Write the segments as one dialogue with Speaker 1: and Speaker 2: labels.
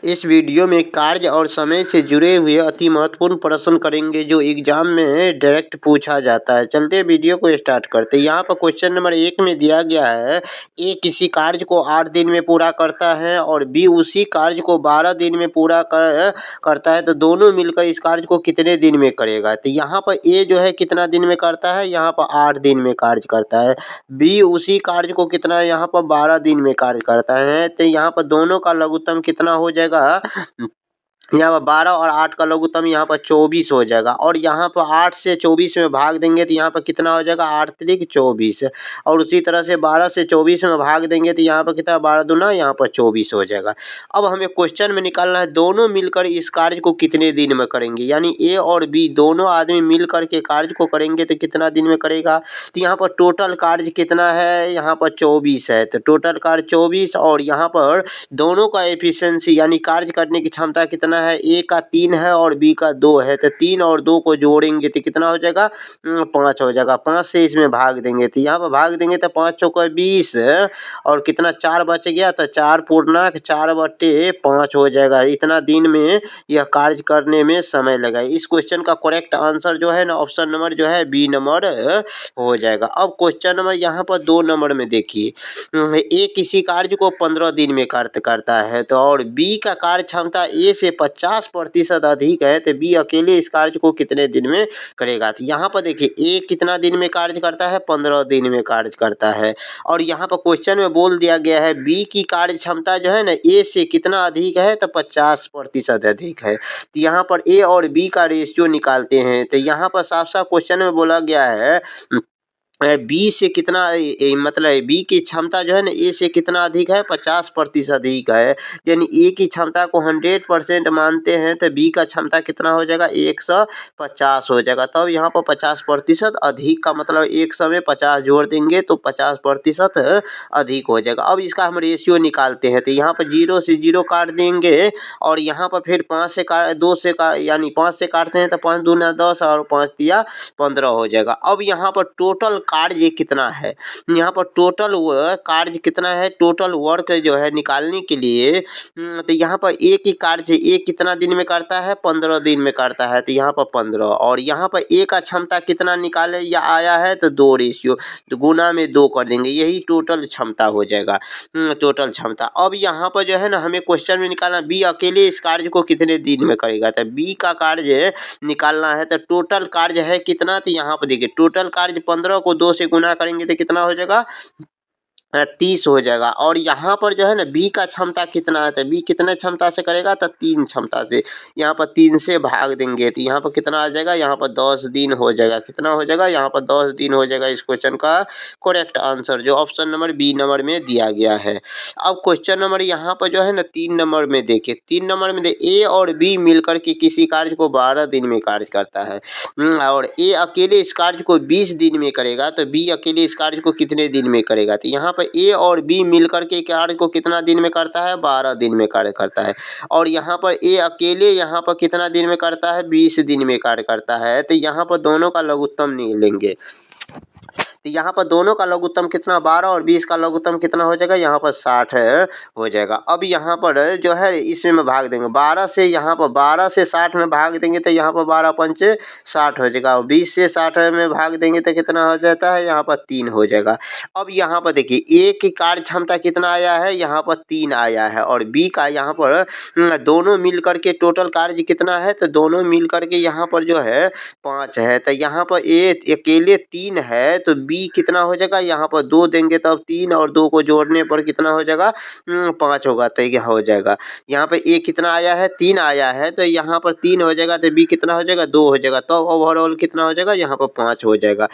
Speaker 1: इस वीडियो में कार्य और समय से जुड़े हुए अति महत्वपूर्ण प्रश्न करेंगे जो एग्जाम में डायरेक्ट पूछा जाता है। चलते वीडियो को स्टार्ट करते हैं। यहाँ पर क्वेश्चन नंबर 1 में दिया गया है, ए किसी कार्य को 8 दिन में पूरा करता है और बी उसी कार्य को 12 दिन में पूरा करता है, तो दोनों मिलकर इस कार्य को कितने दिन में करेगा। तो यहाँ पर ए जो है कितना दिन में करता है, यहाँ पर 8 दिन में कार्य करता है। बी उसी कार्य को कितना यहाँ पर 12 दिन में कार्य करता है। तो यहाँ पर दोनों का लघुत्तम कितना हो जाएगा, यहाँ पर 12 और 8 का लघुत्तम यहाँ पर 24 हो जाएगा। और यहाँ पर 8 से 24 में भाग देंगे तो यहाँ पर कितना हो जाएगा, 8 त्रिक 24। और उसी तरह से 12 से 24 में भाग देंगे तो यहाँ पर कितना, 12 दूना यहाँ पर 24 हो जाएगा। अब हमें क्वेश्चन में निकालना है दोनों मिलकर इस कार्य को कितने दिन में करेंगे, यानी ए और बी दोनों आदमी मिल करके कार्य को करेंगे तो कितना दिन में करेगा। तो यहाँ पर टोटल कार्य कितना है, यहाँ पर 24 है, तो टोटल कार्य 24 और यहाँ पर दोनों का एफिशिएंसी यानी कार्य करने की क्षमता कितना है, ए का 3 है और बी का 2 है, तो 3 और 2 को जोड़ेंगे तो कितना हो जाएगा, 5 हो जाएगा। 5 से इसमें भाग देंगे तो यहाँ पर भाग देंगे तो 5 चौका 20 और कितना 4 बच गया, तो 4 पूर्णांक 4/5 हो जाएगा। इतना दिन में यह कार्य करने में समय लगा। इस क्वेश्चन का करेक्ट आंसर जो है ना, ऑप्शन नंबर जो है बी नंबर हो जाएगा। अब क्वेश्चन नंबर यहाँ पर 2 नंबर में देखिए, ए किसी कार्य को 15 दिन में कार्य करता है तो और बी का कार्य क्षमता ए से 50% अधिक है, तो बी अकेले इस कार्य को कितने दिन में करेगा। तो यहाँ पर देखिए ए कितना दिन में कार्य करता है, 15 दिन में कार्य करता है। और यहाँ पर क्वेश्चन में बोल दिया गया है बी की कार्य क्षमता जो है ना ए से कितना अधिक है, तो 50% अधिक है। तो यहाँ पर ए और बी का रेशियो निकालते हैं। तो यहाँ पर साफ साफ क्वेश्चन में बोला गया है बी से कितना मतलब बी की क्षमता जो है ना ए से कितना अधिक है, 50% अधिक है। यानी ए की क्षमता को 100% मानते हैं तो बी का क्षमता कितना हो जाएगा, 150 हो जाएगा। तब यहाँ पर 50% अधिक का मतलब 100 में 50 जोड़ देंगे तो 50% अधिक हो जाएगा। अब इसका हम रेशियो निकालते हैं तो यहाँ पर 0 से 0 काट देंगे और यहाँ पर फिर 5 से काट 2 से यानी 5 से काटते हैं तो 5 दूना 10 और 5 तिया 15 हो जाएगा। अब यहाँ पर टोटल कार्य कितना है, यहाँ पर टोटल कार्य कितना है, टोटल वर्क जो है निकालने के लिए तो यहाँ पर एक ही कार्य एक कितना दिन में करता है, 15 दिन में करता है, तो यहाँ पर 15 और यहाँ पर ए का क्षमता कितना निकाले या आया है तो 2 रेशियो तो गुना में 2 कर देंगे, यही टोटल क्षमता हो जाएगा, टोटल क्षमता। अब यहाँ पर जो है ना हमें क्वेश्चन में निकालना बी अकेले इस कार्य को कितने दिन में करेगा। तो बी का कार्य निकालना है तो टोटल कार्य है कितना, तो यहाँ पर देखिए टोटल कार्य 15 को 2 से गुना करेंगे तो कितना हो जाएगा, 30 हो जाएगा। और यहाँ पर जो है ना बी का क्षमता कितना है, तो बी कितने क्षमता से करेगा, तो 3 क्षमता से। यहाँ पर 3 से भाग देंगे तो यहाँ पर कितना आ जाएगा, यहाँ पर 10 दिन हो जाएगा। कितना हो जाएगा, यहाँ पर 10 दिन हो जाएगा। इस क्वेश्चन का करेक्ट आंसर जो ऑप्शन नंबर बी नंबर में दिया गया है। अब क्वेश्चन नंबर यहाँ पर जो है ना 3 नंबर में देखिए, 3 नंबर में ए और बी मिलकर के किसी कार्य को 12 दिन में कार्य करता है और ए अकेले इस कार्य को 20 दिन में करेगा, तो बी अकेले इस कार्य को कितने दिन में करेगा। तो यहाँ पर ए और बी मिलकर के कार्य को कितना दिन में करता है, 12 दिन में कार्य करता है। और यहाँ पर ए अकेले यहाँ पर कितना दिन में करता है, 20 दिन में कार्य करता है। तो यहाँ पर दोनों का लघुत्तम नहीं लेंगे तो यहाँ पर दोनों का लघुत्तम कितना, 12 और 20 का लघुत्तम कितना हो जाएगा, यहाँ पर 60 हो जाएगा। अब यहाँ पर जो है इसमें में भाग देंगे 12 से, यहाँ पर 12 से 60 में भाग देंगे तो यहाँ पर 12 पंचे 60 हो जाएगा। और 20 से 60 में भाग देंगे तो कितना हो जाता है, यहाँ पर 3 हो जाएगा। अब यहाँ पर देखिए ए की कार्य क्षमता कितना आया है, यहाँ पर 3 आया है और बी का यहाँ पर दोनों मिल करके टोटल कार्य कितना है, तो दोनों मिल करके यहाँ पर जो है 5 है। तो यहाँ पर ए अकेले 3 है तो बी कितना हो जाएगा, यहाँ पर 2 देंगे तब 3 और 2 को जोड़ने पर कितना हो जाएगा, 5 होगा। तो यह हो जाएगा। यहाँ पर ए कितना आया है, 3 आया है तो यहाँ पर 3 हो जाएगा तो बी कितना हो जाएगा, 2 हो जाएगा। तो ओवरऑल कितना हो जाएगा, यहाँ पर 5 हो जाएगा।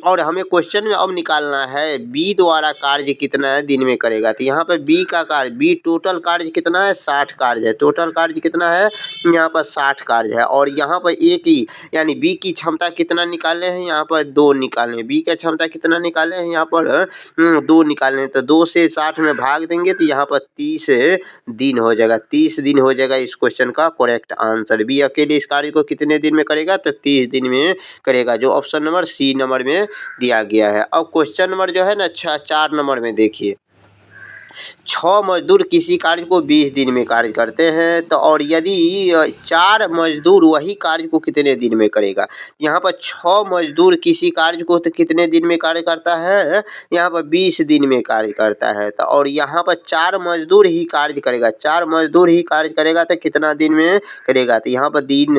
Speaker 1: और हमें क्वेश्चन में अब निकालना है बी द्वारा कार्य कितना है दिन में करेगा। तो यहाँ पर बी का कार्य, बी टोटल कार्य कितना है, 60 कार्य है। टोटल कार्य कितना है, यहाँ पर 60 कार्य है। और यहाँ पर ए की यानी बी की क्षमता कितना निकाले हैं, यहाँ पर 2 निकाले। बी का क्षमता कितना निकाले हैं, यहाँ पर 2 निकाले हैं। तो 2 से 60 में भाग देंगे तो यहाँ पर 30 दिन हो जाएगा। 30 दिन हो जाएगा इस क्वेश्चन का करेक्ट आंसर। बी अकेले इस कार्य को कितने दिन में करेगा, तो 30 दिन में करेगा, जो ऑप्शन नंबर सी नंबर में दिया गया है। अब क्वेश्चन नंबर जो है ना 4 नंबर में देखिए, 6 मज़दूर किसी कार्य को 20 दिन में कार्य करते हैं, तो और यदि 4 मज़दूर वही कार्य को कितने दिन में करेगा? यहाँ पर 6 मज़दूर किसी कार्य को तो कितने दिन में कार्य करता है? यहाँ पर 20 दिन में कार्य करता है। तो और यहाँ पर 4 मज़दूर ही कार्य करेगा, 4 मज़दूर ही कार्य करेगा तो कितना दिन में करेगा? तो यहाँ पर दिन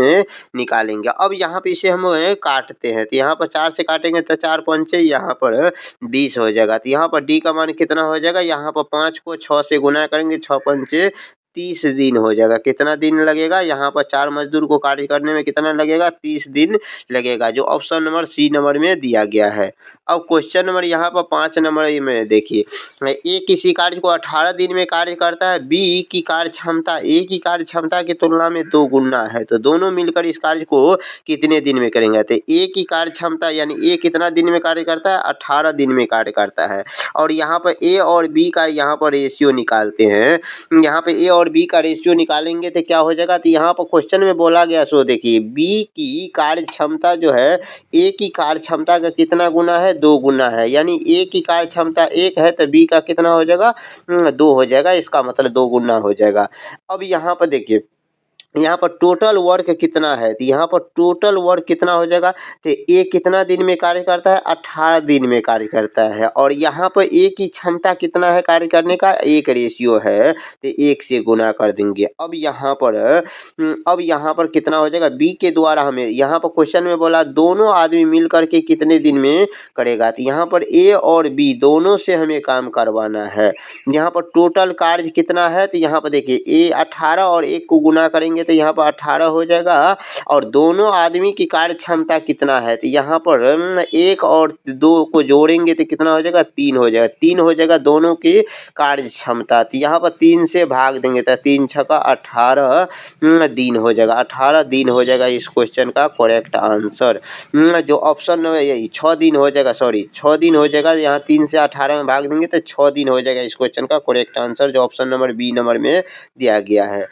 Speaker 1: निकालेंगे। अब यहाँ पे इसे हम काटते हैं, तो यहाँ पर 4 से काटेंगे तो 4 पंचे यहाँ पर 20 हो जाएगा। तो यहाँ पर डी का मान कितना हो जाएगा? यहाँ पर 5 को 6 से गुना करेंगे, 6 पंचे 30 दिन हो जाएगा। कितना दिन लगेगा? यहाँ पर 4 मज़दूर को कार्य करने में कितना लगेगा? 30 दिन लगेगा, जो ऑप्शन नंबर सी नंबर में दिया गया है। अब क्वेश्चन नंबर यहाँ पर 5 नंबर में देखिए, ए किसी कार्य को 18 दिन में कार्य करता है, बी की कार्य क्षमता ए की कार्य क्षमता की तुलना में 2 गुना है, तो दोनों मिलकर इस कार्य को कितने दिन में करेंगे? तो ए की कार्य क्षमता यानी ए कितना दिन में कार्य करता है? 18 दिन में कार्य करता है। और यहाँ पर ए और बी का यहाँ पर रेशियो निकालते हैं। यहाँ पे ए और बी का रेशियो निकालेंगे तो क्या हो जाएगा? तो यहाँ पर क्वेश्चन में बोला गया, सो देखिए बी की कार्य क्षमता जो है ए की कार्य क्षमता का कितना गुना है? 2 गुना है, यानी ए की कार्य क्षमता 1 है तो बी का कितना हो जाएगा? 2 हो जाएगा, इसका मतलब 2 गुना हो जाएगा। अब यहाँ पर देखिए, यहाँ पर टोटल वर्क कितना है? तो यहाँ पर टोटल वर्क कितना हो जाएगा? तो ए कितना दिन में कार्य करता है? 18 दिन में कार्य करता है। और यहाँ पर ए की क्षमता कितना है कार्य करने का? 1 रेशियो है, तो 1 से गुना कर देंगे। अब यहाँ पर कितना हो जाएगा? बी के द्वारा हमें यहाँ पर क्वेश्चन में बोला दोनों आदमी मिल करके कितने दिन में करेगा? तो यहाँ पर ए और बी दोनों से हमें काम करवाना है। यहाँ पर टोटल कार्य कितना है? तो यहाँ पर देखिए ए 18 और 1 को गुना करेंगे तो यहाँ पर 18 हो जाएगा। और दोनों आदमी की कार्य क्षमता कितना है? तो यहाँ पर 1 और 2 को जोड़ेंगे तो कितना हो जाएगा? 3 हो जाएगा, 3 हो जाएगा दोनों की कार्य क्षमता। तो यहाँ पर 3 से भाग देंगे तो 3 छक्का 18 दिन हो जाएगा, 18 दिन हो जाएगा इस क्वेश्चन का करेक्ट आंसर। जो ऑप्शन यही 6 दिन हो जाएगा, सॉरी 6 दिन हो जाएगा। यहाँ 3 से 18 में भाग देंगे तो 6 दिन हो जाएगा इस क्वेश्चन का करेक्ट आंसर, जो ऑप्शन नंबर बी नंबर में दिया गया है।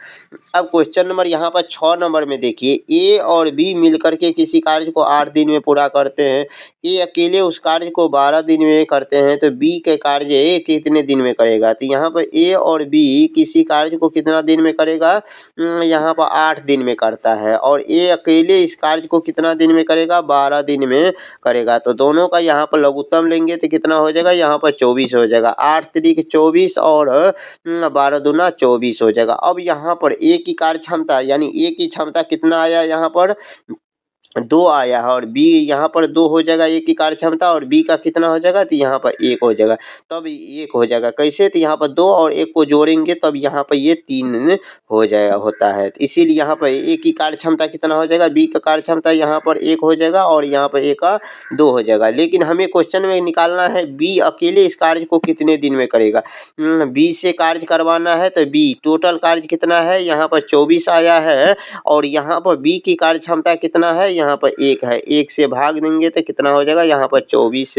Speaker 1: अब क्वेश्चन नंबर यहाँ पर 6 नंबर में देखिए, ए और बी मिलकर के किसी कार्य को 8 दिन में पूरा करते हैं। ए अकेले उस कार्य को 12 दिन में करते हैं, तो बी के कार्य ए कितने दिन में करेगा? तो यहाँ पर ए और बी किसी कार्य को कितना दिन में करेगा? यहाँ पर 8 दिन में करता है, और ए अकेले इस कार्य को कितना दिन में करेगा? 12 दिन में करेगा। तो दोनों का यहाँ पर लघुत्तम लेंगे तो कितना हो जाएगा? यहाँ पर 24 हो जाएगा। 8 तिरिक 24 और 12 दूना 24 हो जाएगा। अब यहाँ पर ए की कार्य क्षमता यानी ए की क्षमता कितना आया? यहाँ पर 2 आया है, और बी यहाँ पर 2 हो जाएगा ए की कार्य क्षमता, और बी का कितना हो जाएगा? तो यहाँ पर 1 हो जाएगा, तब 1 हो जाएगा। कैसे? तो यहाँ पर 2 और 1 को जोड़ेंगे तब यहाँ पर ये 3 हो जाएगा होता है। तो इसीलिए यहाँ पर ए की कार्य क्षमता कितना हो जाएगा? बी का कार्य क्षमता यहाँ पर 1 हो जाएगा, और यहाँ पर ए का 2 हो जाएगा। लेकिन हमें क्वेश्चन में निकालना है बी अकेले इस कार्य को कितने दिन में करेगा। बी से कार्य करवाना है, तो बी टोटल कार्य कितना है? यहाँ पर 24 आया है, और यहाँ पर बी की कार्य क्षमता कितना है? यहाँ पर 1 है, 1 से भाग देंगे तो कितना हो जाएगा? यहाँ पर 24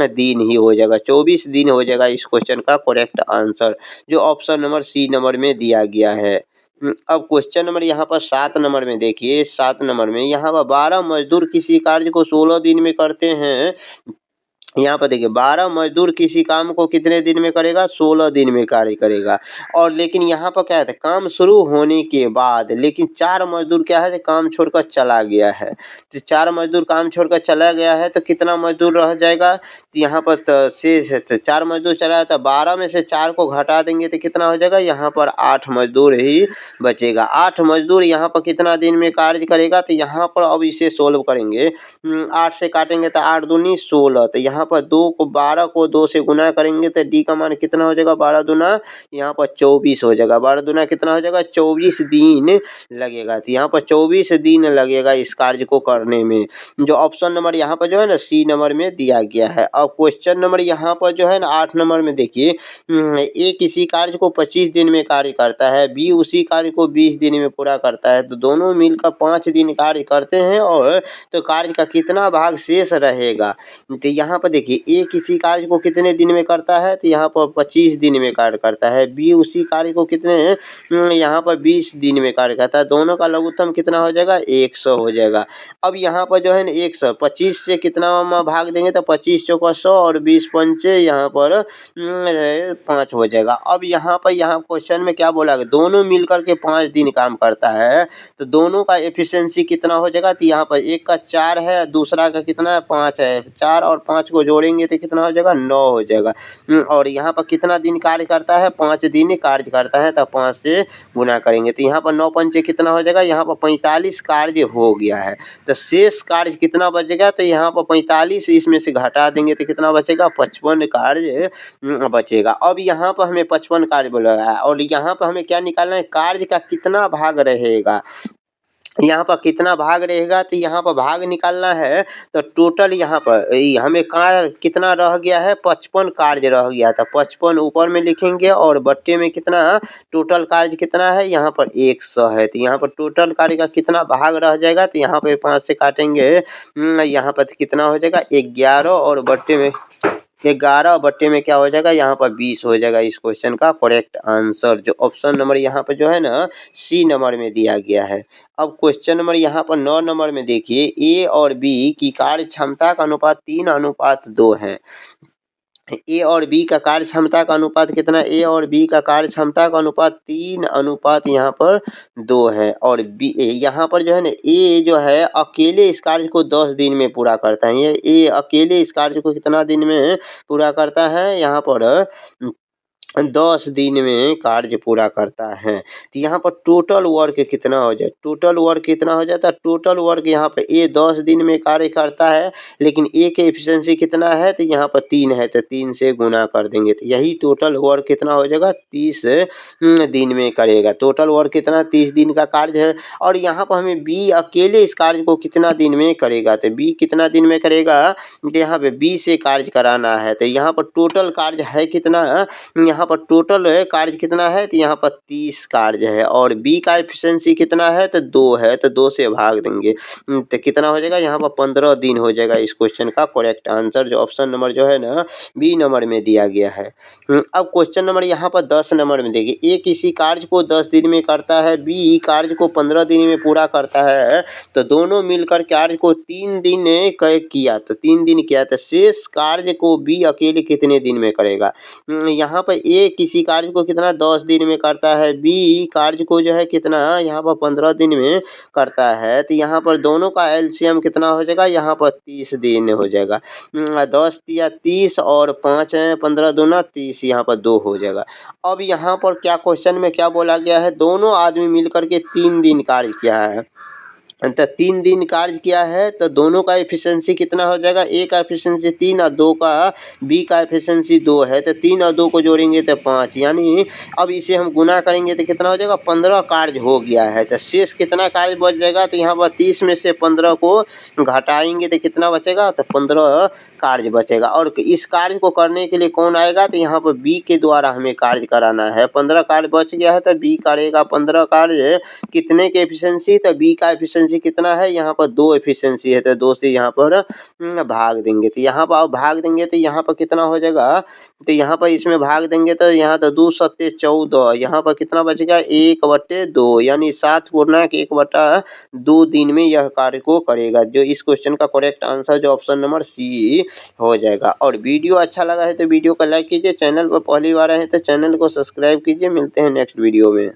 Speaker 1: दिन ही हो जाएगा, 24 दिन हो जाएगा इस क्वेश्चन का करेक्ट आंसर, जो ऑप्शन नंबर सी नंबर में दिया गया है। अब क्वेश्चन नंबर यहाँ पर 7 नंबर में देखिए, 7 नंबर में यहाँ पर 12 मजदूर किसी कार्य को 16 दिन में करते हैं। यहाँ पर देखिए 12 मजदूर किसी काम को कितने दिन में करेगा? 16 दिन में कार्य करेगा। और लेकिन यहाँ पर क्या है, काम शुरू होने के बाद लेकिन 4 मजदूर क्या है, काम छोड़कर चला गया है। तो 4 मजदूर काम छोड़कर चला गया है, तो कितना मजदूर रह जाएगा? तो यहाँ पर शेष 4 मजदूर चला है, तो 12 में से 4 को घटा देंगे तो कितना हो जाएगा? यहाँ पर 8 मजदूर ही बचेगा। 8 मजदूर यहाँ पर कितना दिन में कार्य करेगा? तो यहाँ पर अब इसे सोल्व करेंगे, 8 से काटेंगे तो 8 दूनी 16, तो यहाँ पर 12 को 2 से गुना करेंगे तो डी का मान कितना हो जाएगा? 12 दूना यहाँ पर 24 हो जाएगा। 12 दूना कितना हो जाएगा? 24 दिन लगेगा। तो यहाँ पर 24 दिन लगेगा इस कार्य को करने में, जो ऑप्शन नंबर यहाँ पर जो है ना सी नंबर में दिया गया है। अब क्वेश्चन नंबर यहाँ पर जो है ना 8 नंबर में देखिए, ए किसी कार्य को 25 दिन में कार्य करता है, बी उसी कार्य को 20 दिन में पूरा करता है, तो दोनों मिलकर 5 दिन कार्य करते हैं, और तो कार्य का कितना भाग शेष रहेगा? तो यहाँ पर देखिए ए किसी कार्य को कितने दिन में करता है, तो यहाँ पर 25 दिन में कार्य करता है। बी उसी कार्य को कितने यहाँ पर 20 दिन में कार्य करता है। दोनों का लघुत्तम कितना हो जाएगा, 100 हो जाएगा। अब यहाँ पर जो है ना 100, 25 से कितना भाग देंगे तो 25 चौका 100 और 20 पंचे यहाँ पर 5 हो जाएगा। अब यहाँ पर क्वेश्चन में क्या बोला गया, दोनों मिलकर के 5 दिन काम करता है, तो दोनों का एफिशिएंसी कितना हो जाएगा, तो यहाँ पर एक का 4 है, दूसरा का कितना है, 5 है। 4 और 5 को जोड़ेंगे तो कितना हो जाएगा, 9 हो जाएगा। और यहाँ पर कितना दिन कार्य करता है, 5 दिन कार्य करता है, तो 5 से गुना करेंगे तो यहाँ पर 9 पंचे कितना हो जाएगा, यहाँ पर 45 कार्य हो गया है। तो शेष कार्य कितना बचेगा, तो यहाँ पर 45 इसमें से घटा देंगे तो कितना बचेगा, 55 कार्य बचेगा। अब यहाँ पर हमें 55 कार्य बोला है और यहाँ पर हमें क्या निकालना है, कार्य का कितना भाग रहेगा, यहाँ पर कितना भाग रहेगा, तो यहाँ पर भाग निकालना है। तो टोटल यहाँ पर हमें कार्य कितना रह गया है, 55 कार्य रह गया था। 55 ऊपर में लिखेंगे और बट्टे में कितना, टोटल कार्य कितना है, यहाँ पर 100 है। तो यहाँ पर टोटल कार्य का कितना भाग रह जाएगा, तो यहाँ पे 5 से काटेंगे, यहाँ पर कितना हो जाएगा, 11 और बट्टे में 11 बट्टे में क्या हो जाएगा, यहाँ पर 20 हो जाएगा। इस क्वेश्चन का करेक्ट आंसर जो ऑप्शन नंबर यहाँ पर जो है ना सी नंबर में दिया गया है। अब क्वेश्चन नंबर यहाँ पर 9 नंबर में देखिए, ए और बी की कार्य क्षमता का अनुपात 3:2 है। ए और बी का कार्य क्षमता का अनुपात कितना, ए और बी का कार्य क्षमता का अनुपात 3:2 यहाँ पर 2 है। और बी यहाँ पर जो है ना ए जो है अकेले इस कार्य को 10 दिन में पूरा करता है। ये ए अकेले इस कार्य को कितना दिन में पूरा करता है, यहाँ पर 10 दिन में कार्य पूरा करता है। तो यहाँ पर टोटल वर्क कितना हो जाए, टोटल वर्क कितना हो जाता है, टोटल वर्क यहाँ पर ए 10 दिन में कार्य करता है, लेकिन ए के एफिशिएंसी कितना है, तो यहाँ पर 3 है, तो 3 से गुना कर देंगे तो यही टोटल वर्क कितना हो जाएगा, 30 दिन में करेगा। टोटल वर्क कितना, 30 दिन का कार्य है। और यहाँ पर हमें बी अकेले इस कार्य को कितना दिन में करेगा, तो बी कितना दिन में करेगा, तो यहाँ पे बी से कार्य कराना है। तो यहाँ पर टोटल कार्य है कितना, यहाँ पर टोटल कार्य कितना है, तो यहाँ पर 30 कार्य है। और बी का एफिशिएंसी कितना है, तो 2 है, तो 2 से भाग देंगे तो कितना हो जाएगा, यहाँ पर 15 दिन हो जाएगा। इस क्वेश्चन का करेक्ट आंसर जो ऑप्शन नंबर जो है ना बी नंबर में दिया गया है। अब क्वेश्चन नंबर यहाँ पर 10 नंबर में देखिए, ए किसी कार्य को 10 दिन में करता है, बी कार्य को 15 दिन में पूरा करता है, तो दोनों मिलकर कार्य को 3 दिन किया, तो 3 दिन किया, तो शेष कार्य को बी अकेले कितने दिन में करेगा। यहाँ पर ए किसी कार्य को कितना 10 दिन में करता है, बी कार्य को जो है कितना यहाँ पर 15 दिन में करता है, तो यहाँ पर दोनों का एलसीएम कितना हो जाएगा, यहाँ पर 30 दिन हो जाएगा। 10 या 30 और 5 है, 15 दूना 30, यहाँ पर 2 हो जाएगा। अब यहाँ पर क्या क्वेश्चन में क्या बोला गया है, दोनों आदमी मिलकर के 3 दिन कार्य किया है, तो 3 दिन कार्य किया है, तो दोनों का एफिशिएंसी कितना हो जाएगा, ए का एफिशिएंसी 3 और 2 का बी का एफिशिएंसी 2 है, तो 3 और 2 को जोड़ेंगे तो 5, यानी अब इसे हम गुना करेंगे तो कितना हो जाएगा, 15 कार्य हो गया है। तो शेष कितना कार्य बच जाएगा, तो यहाँ पर 30 में से 15 को घटाएंगे तो कितना बचेगा, तो 15 कार्य बचेगा। और इस कार्य को करने के लिए कौन आएगा, तो यहाँ पर बी के द्वारा हमें कार्य कराना है। 15 कार्य बच गया है तो बी करेगा 15 कार्य, कितने के एफिशिएंसी, तो बी का एफिशिएंसी कितना है, यहाँ पर 2 एफिशिएंसी है, तो 2 से यहाँ पर भाग देंगे, तो यहाँ पर भाग देंगे तो यहाँ पर कितना हो जाएगा, तो यहाँ पर इसमें भाग देंगे तो यहाँ तो 2 सत्ते 14, यहाँ पर कितना बचेगा 1/2, यानी 7 गुना 1/2 दिन में यह कार्य को करेगा। जो इस क्वेश्चन का करेक्ट आंसर जो ऑप्शन नंबर सी हो जाएगा। और वीडियो अच्छा लगा है तो वीडियो को लाइक कीजिए, चैनल पर पहली बार आए हैं तो चैनल को सब्सक्राइब कीजिए। मिलते हैं नेक्स्ट वीडियो में।